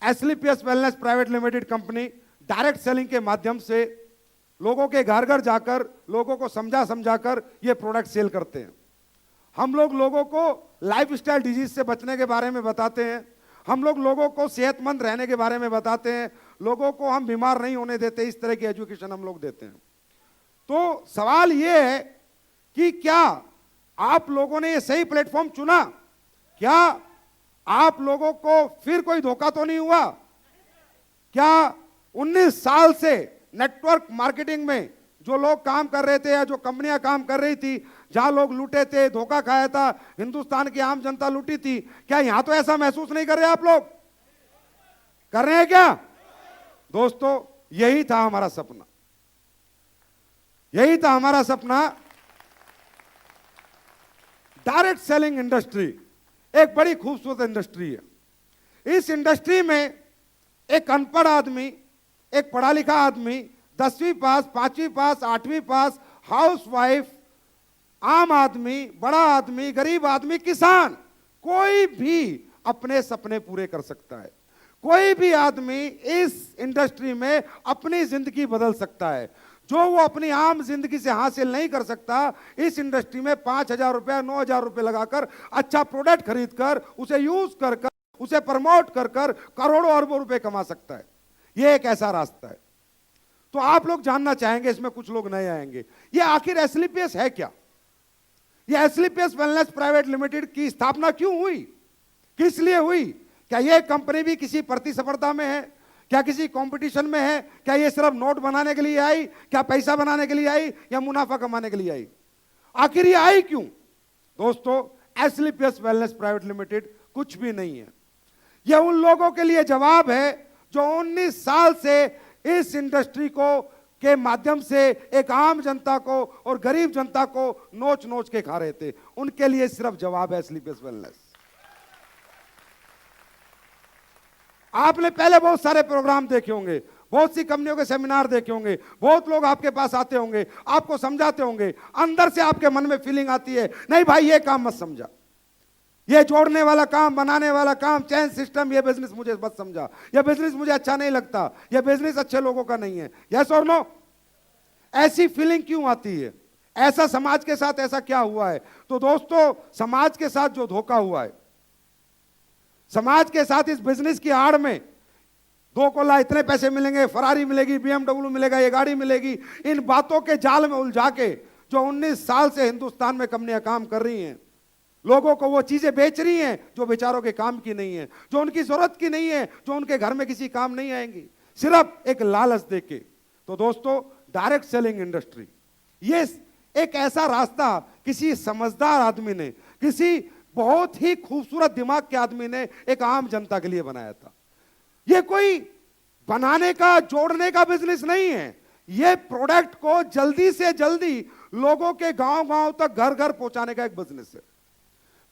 एसलीपीएस wellness private limited company direct selling के माध्यम से लोगों के घर घर जाकर लोगों को समझा समझाकर ये प्रोडक्ट सेल करते हैं। हम लोग लोगों को लाइफस्टाइल डिजीज से बचने के बारे में बताते हैं, हम लोग लोगों को सेहतमंद रहने के बारे में बताते हैं, लोगों को हम बीमार नहीं होने देते, इस तरह की एजुकेशन हम लोग देते हैं। तो सवाल ये है कि क्या आप लोगों ने ये सही प्लेटफॉर्म चुना? क्या आप लोगों को फिर कोई धोखा तो नहीं हुआ? क्या 19 साल से नेटवर्क मार्केटिंग में जो लोग काम कर रहे थे या जो कंपनियां काम कर रही थी, जहां लोग लूटे थे, धोखा खाया था, हिंदुस्तान की आम जनता लूटी थी, क्या यहां तो ऐसा महसूस नहीं कर रहे? आप लोग कर रहे हैं क्या? दोस्तों, यही था हमारा सपना, यही था हमारा सपना। डायरेक्ट सेलिंग इंडस्ट्री एक बड़ी खूबसूरत इंडस्ट्री है। इस इंडस्ट्री में एक अनपढ़ आदमी, एक पढ़ा लिखा आदमी, 10वीं पास, 5वीं पास, 8वीं पास, हाउसवाइफ, आम आदमी, बड़ा आदमी, गरीब आदमी, किसान, कोई भी अपने सपने पूरे कर सकता है। कोई भी आदमी इस इंडस्ट्री में अपनी जिंदगी बदल सकता है। जो वो अपनी आम जिंदगी से हासिल नहीं कर सकता, इस इंडस्ट्री में 5,000 रुपया, 9,000 रुपये लगाकर अच्छा प्रोडक्ट खरीदकर उसे यूज कर कर, उसे प्रमोट कर कर करोड़ों अरबों रुपए कमा सकता है। यह एक ऐसा रास्ता है। तो आप लोग जानना चाहेंगे, इसमें कुछ लोग नए आएंगे, ये आखिर एसलीपीएस है क्या? ये एसलीपीएस वेलनेस प्राइवेट लिमिटेड की स्थापना क्यों हुई, किस लिए हुई? क्या यह कंपनी भी किसी प्रतिस्पर्धा में है? क्या किसी कंपटीशन में है? क्या ये सिर्फ नोट बनाने के लिए आई? क्या पैसा बनाने के लिए आई या मुनाफा कमाने के लिए आई? आखिर ये आई क्यों? दोस्तों, एसलीपीएस वेलनेस प्राइवेट लिमिटेड कुछ भी नहीं है। ये उन लोगों के लिए जवाब है जो 19 साल से इस इंडस्ट्री को के माध्यम से एक आम जनता को और गरीब जनता को नोच नोच के खा रहे थे। उनके लिए सिर्फ जवाब है एसलीपीएस वेलनेस। आपने पहले बहुत सारे प्रोग्राम देखे होंगे, बहुत सी कंपनियों के सेमिनार देखे होंगे, बहुत लोग आपके पास आते होंगे, आपको समझाते होंगे, अंदर से आपके मन में फीलिंग आती है, नहीं भाई ये काम मत समझा, ये जोड़ने वाला काम, बनाने वाला काम, चेन सिस्टम, ये बिजनेस मुझे मत समझा, ये बिजनेस मुझे अच्छा नहीं लगता, ये बिजनेस अच्छे लोगों का नहीं है। यस और नो? ऐसी फीलिंग क्यों आती है? ऐसा समाज के साथ ऐसा क्या हुआ है? तो दोस्तों, समाज के साथ जो धोखा हुआ है, समाज के साथ इस बिजनेस की आड़ में 2 कोला इतने पैसे मिलेंगे, फरारी मिलेगी, बीएमडब्ल्यू मिलेगा, ये गाड़ी मिलेगी, इन बातों के जाल में उलझा के जो 19 साल से हिंदुस्तान में कंपनियां काम कर रही हैं, लोगों को वो चीजें बेच रही हैं जो बेचारों के काम की नहीं है, जो उनकी जरूरत की नहीं है, जो उनके घर में किसी काम नहीं आएंगी, सिर्फ एक लालच देके। तो दोस्तों, डायरेक्ट सेलिंग इंडस्ट्री ये एक ऐसा रास्ता किसी समझदार आदमी ने, किसी बहुत ही खूबसूरत दिमाग के आदमी ने एक आम जनता के लिए बनाया था। यह कोई बनाने का, जोड़ने का बिजनेस नहीं है, यह प्रोडक्ट को जल्दी से जल्दी लोगों के गांव-गांव तक, घर-घर पहुंचाने का एक बिजनेस है।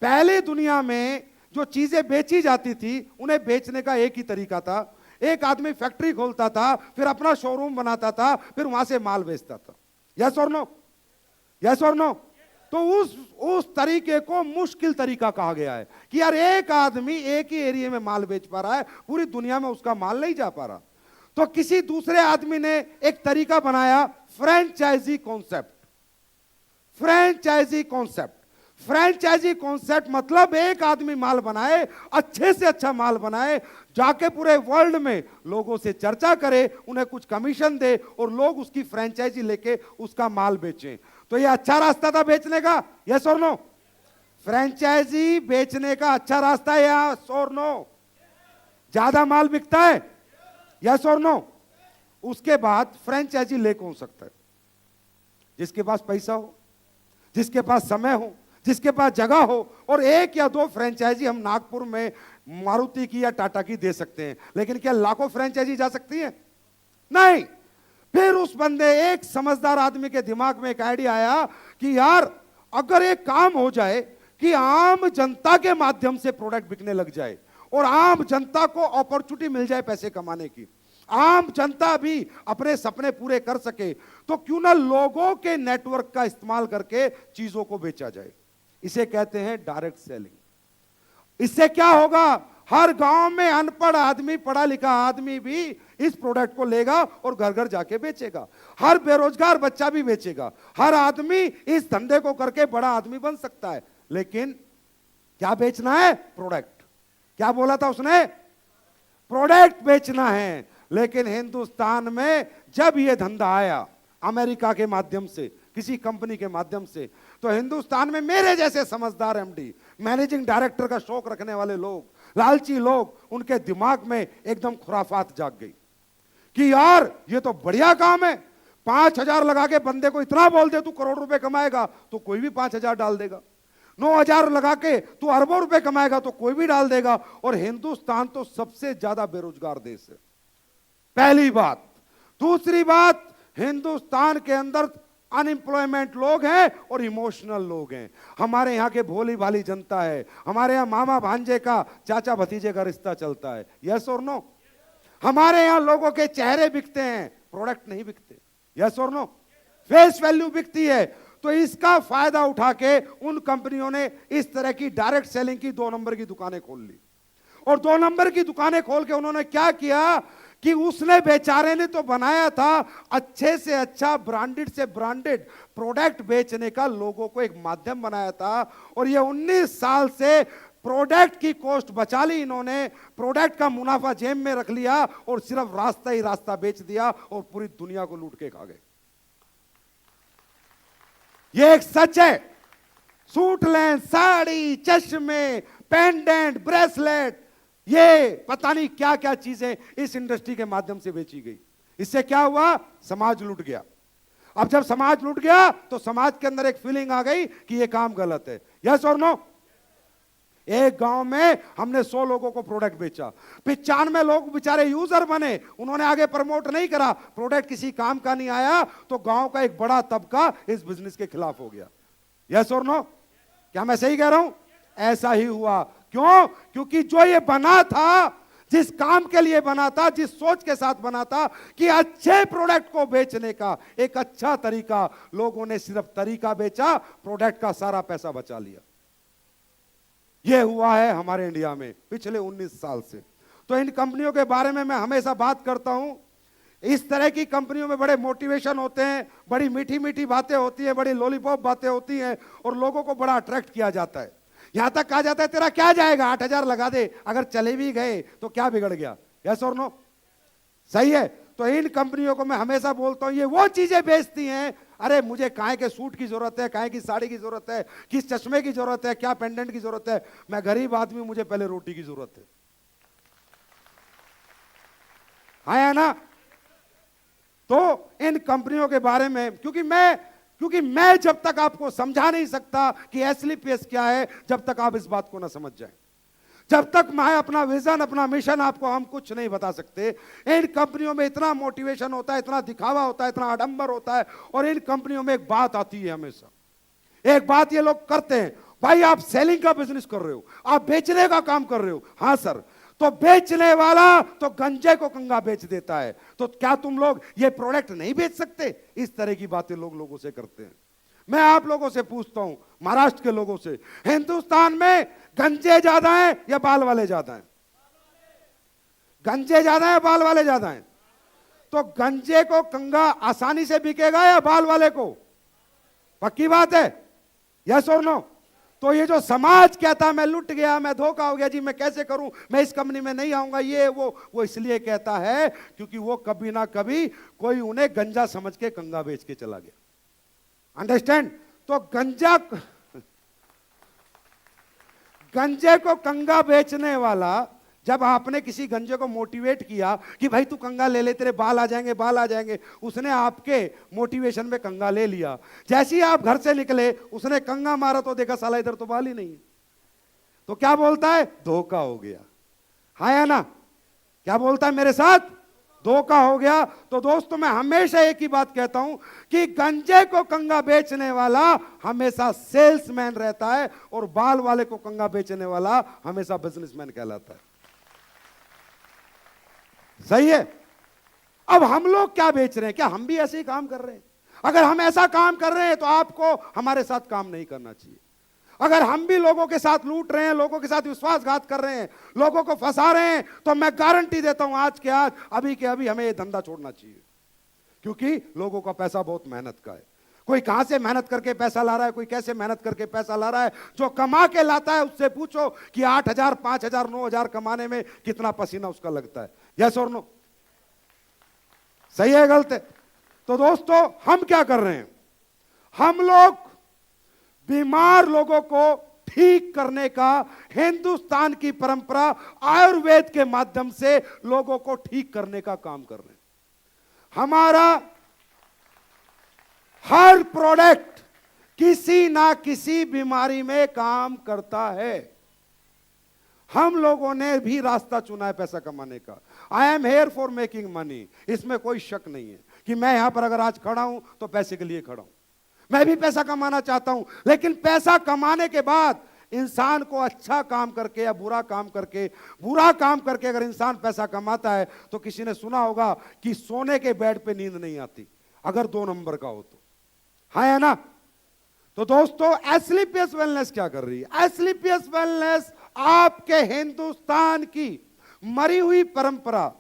पहले दुनिया में जो चीजें बेची जाती थी, उन्हें बेचने का एक ही तरीका था, एक आदमी फैक्ट्री खोलता था, फिर अपना शोरूम बनाता था, फिर वहां से माल बेचता था। यस और नो? यस और नो? तो उस तरीके को मुश्किल तरीका कहा गया है कि यार एक आदमी एक ही एरिया में माल बेच पा रहा है, पूरी दुनिया में उसका माल नहीं जा पा रहा। तो किसी दूसरे आदमी ने एक तरीका बनाया, franchisee concept. Franchisee concept, franchisee concept मतलब एक आदमी माल बनाए, अच्छे से अच्छा माल बनाए, जाके पूरे वर्ल्ड में लोगों से चर्चा करे, उन्हें कुछ कमीशन दे और लोग उसकी फ्रेंचाइजी लेके उसका माल बेचें। तो ये अच्छा रास्ता था बेचने का? यस और नो? फ्रेंचाइजी बेचने का अच्छा रास्ता है यस और नो? ज्यादा माल बिकता है? यस और नो? उसके बाद फ्रेंचाइजी ले कौन सकता है? जिसके पास पैसा हो, जिसके पास समय हो, जिसके पास जगह हो, और 1 या 2 फ्रेंचाइजी हम नागपुर में मारुति की या टाटा की दे सकते हैं, लेकिन क्या लाखों फ्रेंचाइजी जा सकती है? नहीं। फिर उस बंदे, एक समझदार आदमी के दिमाग में एक आइडिया आया कि यार अगर एक काम हो जाए कि आम जनता के माध्यम से प्रोडक्ट बिकने लग जाए और आम जनता को अपॉर्चुनिटी मिल जाए पैसे कमाने की, आम जनता भी अपने सपने पूरे कर सके, तो क्यों ना लोगों के नेटवर्क का इस्तेमाल करके चीजों को बेचा जाए। इसे कहते हैं डायरेक्ट सेलिंग। इससे क्या होगा? हर गांव में अनपढ़ आदमी, पढ़ा लिखा आदमी भी इस प्रोडक्ट को लेगा और घर घर जाके बेचेगा। हर बेरोजगार बच्चा भी बेचेगा। हर आदमी इस धंधे को करके बड़ा आदमी बन सकता है। लेकिन क्या बेचना है? प्रोडक्ट। क्या बोला था उसने? प्रोडक्ट बेचना है। लेकिन हिंदुस्तान में जब यह धंधा आया अमेरिका के माध्यम से, किसी कंपनी के माध्यम से, तो हिंदुस्तान में मेरे जैसे समझदार एमडी, मैनेजिंग डायरेक्टर का शौक रखने वाले लोग, लालची लोग, उनके दिमाग में एकदम खुराफात जाग गई कि यार ये तो बढ़िया काम है। 5,000 लगा के बंदे को इतना बोल दे तू करोड़ रुपए कमाएगा तो कोई भी 5,000 डाल देगा। 9,000 लगा के तू अरबों रुपए कमाएगा तो कोई भी डाल देगा। और हिंदुस्तान तो सबसे ज्यादा बेरोजगार देश है, पहली बात। दूसरी बात, हिंदुस्तान के अंदर अनएम्प्लॉयमेंट लोग हैं और इमोशनल लोग हैं। हमारे यहाँ के भोली भाली जनता है। हमारे यहाँ मामा भांजे का, चाचा भतीजे का रिश्ता चलता है। यस और नो? हमारे यहाँ लोगों के चेहरे बिकते हैं, प्रोडक्ट नहीं बिकते। यस और नो? फेस वैल्यू बिकती है। तो इसका फायदा उठा के उन कंपनियों ने इस तरह की डायरेक्ट सेलिंग की 2 नंबर की दुकानें खोल ली। और 2 नंबर की दुकानें खोल के उन्होंने क्या किया कि उसने, बेचारे ने तो बनाया था अच्छे से अच्छा, ब्रांडेड से ब्रांडेड प्रोडक्ट बेचने का, लोगों को एक माध्यम बनाया था। और ये 19 साल से प्रोडक्ट की कॉस्ट बचा ली इन्होंने, प्रोडक्ट का मुनाफा जेब में रख लिया और सिर्फ रास्ता ही रास्ता बेच दिया और पूरी दुनिया को लूट के खा गए। ये एक सच है। सूट लें, साड़ी, चश्मे, पेंडेंट, ब्रेसलेट, ये पता नहीं क्या क्या चीजें इस इंडस्ट्री के माध्यम से बेची गई। इससे क्या हुआ? समाज लूट गया। अब जब समाज लूट गया तो समाज के अंदर एक फीलिंग आ गई कि ये काम गलत है। यस और नो? एक गांव में हमने 100 लोगों को प्रोडक्ट बेचा, 95 लोग बेचारे यूजर बने, उन्होंने आगे प्रमोट नहीं करा, प्रोडक्ट किसी काम का नहीं आया, तो गांव का एक बड़ा तबका इस बिजनेस के खिलाफ हो गया। यस और नो? क्या मैं सही कह रहा हूं? ऐसा ही हुआ। क्यों? क्योंकि जो ये बना था, जिस काम के लिए बना था, जिस सोच के साथ बना था कि अच्छे प्रोडक्ट को बेचने का एक अच्छा तरीका, लोगों ने सिर्फ तरीका बेचा, प्रोडक्ट का सारा पैसा बचा लिया। यह हुआ है हमारे इंडिया में पिछले 19 साल से। तो इन कंपनियों के बारे में मैं हमेशा बात करता हूं। इस तरह की कंपनियों में बड़े मोटिवेशन होते हैं, बड़ी मीठी मीठी बातें होती हैं, बड़ी लॉलीपॉप बातें होती हैं और लोगों को बड़ा अट्रैक्ट किया जाता है। यहां तक कहा जाता है तेरा क्या जाएगा, 8,000 लगा दे, अगर चले भी गए तो क्या बिगड़ गया। यस और नो? सही है। तो इन कंपनियों को मैं हमेशा बोलता हूं, ये वो चीजें बेचती हैं, अरे मुझे काहे के सूट की जरूरत है, काहे की साड़ी की जरूरत है, किस चश्मे की जरूरत है, क्या पेंडेंट की जरूरत है, मैं गरीब आदमी, मुझे पहले रोटी की जरूरत है। है ना? तो इन कंपनियों के बारे में, क्योंकि मैं जब तक आपको समझा नहीं सकता कि एसलीपीएस क्या है, जब तक आप इस बात को ना समझ जाएं, जब तक मैं अपना विजन, अपना मिशन आपको हम कुछ नहीं बता सकते। इन कंपनियों में इतना मोटिवेशन होता है, इतना दिखावा होता है, इतना आडंबर होता है। और इन कंपनियों में एक बात आती है हमेशा, एक बात ये लोग करते हैं, भाई आप सेलिंग का बिजनेस कर रहे हो, आप बेचने का काम कर रहे हो। हाँ सर, तो बेचने वाला तो गंजे को कंगा बेच देता है, तो क्या तुम लोग ये प्रोडक्ट नहीं बेच सकते? इस तरह की बातें लोगों से करते हैं। मैं आप लोगों से पूछता हूं, महाराष्ट्र के लोगों से, हिंदुस्तान में गंजे ज्यादा हैं या बाल वाले ज्यादा हैं? गंजे ज्यादा हैं, बाल वाले ज्यादा हैं? तो गंजे को कंगा आसानी से बिकेगा या बाल वाले को? पक्की बात है। यस और नो? तो ये जो समाज कहता है मैं लुट गया, मैं धोखा हो गया जी, मैं कैसे करूं, मैं इस कंपनी में नहीं आऊंगा, ये वो इसलिए कहता है क्योंकि वो कभी ना कभी कोई उन्हें गंजा समझ के कंगा बेच के चला गया। अंडरस्टैंड? तो गंजे को कंगा बेचने वाला, जब आपने किसी गंजे को मोटिवेट किया कि भाई तू कंगा ले ले, तेरे बाल आ जाएंगे, बाल आ जाएंगे, उसने आपके मोटिवेशन में कंगा ले लिया। जैसे ही आप घर से निकले, उसने कंगा मारा तो देखा साला इधर तो बाल ही नहीं है, तो क्या बोलता है? धोखा हो गया। हाँ या ना? क्या बोलता है मेरे साथ? धोखा हो गया। तो दोस्तों मैं हमेशा एक ही बात कहता हूं कि गंजे को कंगा बेचने वाला हमेशा सेल्समैन रहता है और बाल वाले को कंगा बेचने वाला हमेशा बिजनेसमैन कहलाता है। सही है? अब हम लोग क्या बेच रहे हैं? क्या हम भी ऐसे ही काम कर रहे हैं? अगर हम ऐसा काम कर रहे हैं तो आपको हमारे साथ काम नहीं करना चाहिए। अगर हम भी लोगों के साथ लूट रहे हैं, लोगों के साथ विश्वासघात कर रहे हैं, लोगों को फंसा रहे हैं, तो मैं गारंटी देता हूं आज के आज, अभी के अभी हमें यह धंधा छोड़ना चाहिए। क्योंकि लोगों का पैसा बहुत मेहनत का है। कोई कहां से मेहनत करके पैसा ला रहा है, कोई कैसे मेहनत करके पैसा ला रहा है। जो कमा के लाता है उससे पूछो कि 8,000, 5,000, 9,000 कमाने में कितना पसीना उसका लगता है। यस और नो? सही है गलत है? तो दोस्तों हम क्या कर रहे हैं, हम लोग बीमार लोगों को ठीक करने का, हिंदुस्तान की परंपरा आयुर्वेद के माध्यम से लोगों को ठीक करने का काम कर रहे हैं। हमारा हर प्रोडक्ट किसी ना किसी बीमारी में काम करता है। हम लोगों ने भी रास्ता चुना है पैसा कमाने का। I am here for making money, इसमें कोई शक नहीं है कि मैं यहां पर अगर आज खड़ा हूं तो पैसे के लिए खड़ा हूं। मैं भी पैसा कमाना चाहता हूं, लेकिन पैसा कमाने के बाद इंसान को अच्छा काम करके या बुरा काम करके अगर इंसान पैसा कमाता है तो किसी ने सुना होगा कि सोने के बेड पे नींद नहीं आती अगर 2 नंबर का हो तो, है ना? तो दोस्तों एस्क्लेपियस वेलनेस क्या कर रही है? एस्क्लेपियस वेलनेस आपके हिंदुस्तान की मरी हुई परंपरा,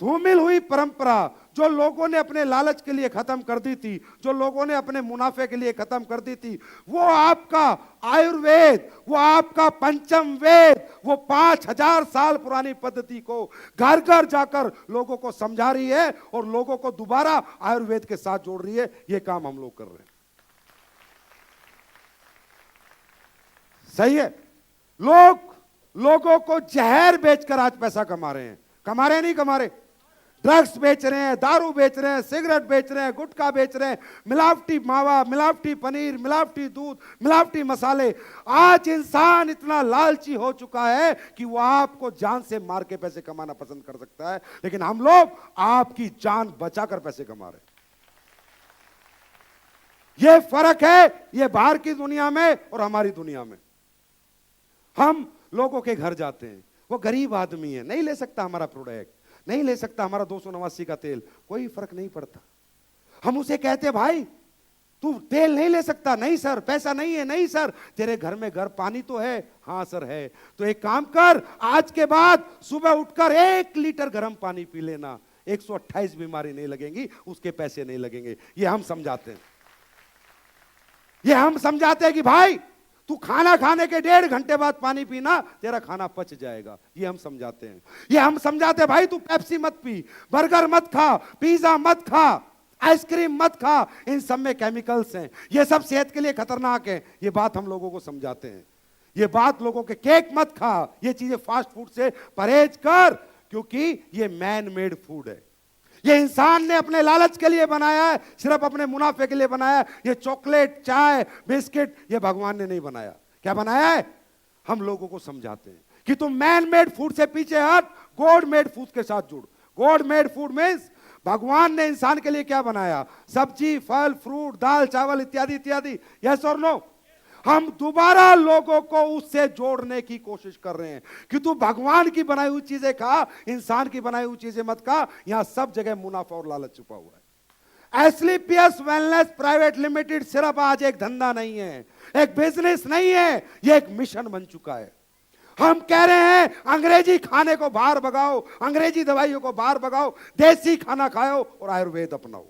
धूमिल हुई परंपरा, जो लोगों ने अपने लालच के लिए खत्म कर दी थी, जो लोगों ने अपने मुनाफे के लिए खत्म कर दी थी, वो आपका आयुर्वेद, वो आपका पंचम वेद, वो 5,000 साल पुरानी पद्धति को घर घर जाकर लोगों को समझा रही है और लोगों को दोबारा आयुर्वेद के साथ जोड़ रही है। ये काम हम लोग कर रहे हैं। सही है? लोगों को जहर बेचकर आज पैसा कमा रहे हैं। कमा रहे नहीं कमा रहे? ड्रग्स बेच रहे हैं, दारू बेच रहे हैं, सिगरेट बेच रहे हैं, गुटखा बेच रहे हैं, मिलावटी मावा, मिलावटी पनीर, मिलावटी दूध, मिलावटी मसाले। आज इंसान इतना लालची हो चुका है कि वो आपको जान से मार के पैसे कमाना पसंद कर सकता है, लेकिन हम लोग आपकी जान बचाकर पैसे कमा रहे हैं। ये फर्क है, ये बाहर की दुनिया में और हमारी दुनिया में। हम लोगों के घर जाते हैं, वो गरीब आदमी है, नहीं ले सकता हमारा प्रोडक्ट, नहीं ले सकता हमारा 289 का तेल, कोई फर्क नहीं पड़ता। हम उसे कहते भाई तू तेल नहीं ले सकता, नहीं सर पैसा नहीं है, नहीं सर तेरे घर में पानी तो है, हाँ सर है। तो एक काम कर, आज के बाद सुबह उठकर 1 लीटर गर्म पानी पी लेना, 128 बीमारी नहीं लगेंगी, उसके पैसे नहीं लगेंगे। ये हम समझाते हैं। ये हम समझाते हैं कि भाई तू खाना खाने के 1.5 घंटे बाद पानी पीना, तेरा खाना पच जाएगा। ये हम समझाते हैं। ये हम समझाते हैं भाई तू पेप्सी मत पी, बर्गर मत खा, पिज्जा मत खा, आइसक्रीम मत खा, इन सब में केमिकल्स हैं, ये सब सेहत के लिए खतरनाक है। ये बात हम लोगों को समझाते हैं। ये बात लोगों के, केक मत खा, ये चीजें फास्ट फूड से परहेज कर, क्योंकि ये मैन मेड फूड है। ये इंसान ने अपने लालच के लिए बनाया है, सिर्फ अपने मुनाफे के लिए बनाया है। ये चॉकलेट, चाय, बिस्किट, ये भगवान ने नहीं बनाया। क्या बनाया है? हम लोगों को समझाते हैं कि तुम मैन मेड फूड से पीछे हट, गॉड मेड फूड के साथ जुड़। गॉड मेड फूड मींस भगवान ने इंसान के लिए क्या बनाया? सब्जी, फल, फ्रूट, दाल, चावल इत्यादि इत्यादि। यस और नो? हम दोबारा लोगों को उससे जोड़ने की कोशिश कर रहे हैं कि तू भगवान की बनाई हुई चीजें खा, इंसान की बनाई हुई चीजें मत खा। यहां सब जगह मुनाफा और लालच छुपा हुआ है। एस्क्लेपियस वेलनेस प्राइवेट लिमिटेड सिर्फ आज एक धंधा नहीं है, एक बिजनेस नहीं है, यह एक मिशन बन चुका है। हम कह रहे हैं अंग्रेजी खाने को बाहर भगाओ, अंग्रेजी दवाइयों को बाहर भगाओ, देसी खाना खाओ और आयुर्वेद अपनाओ।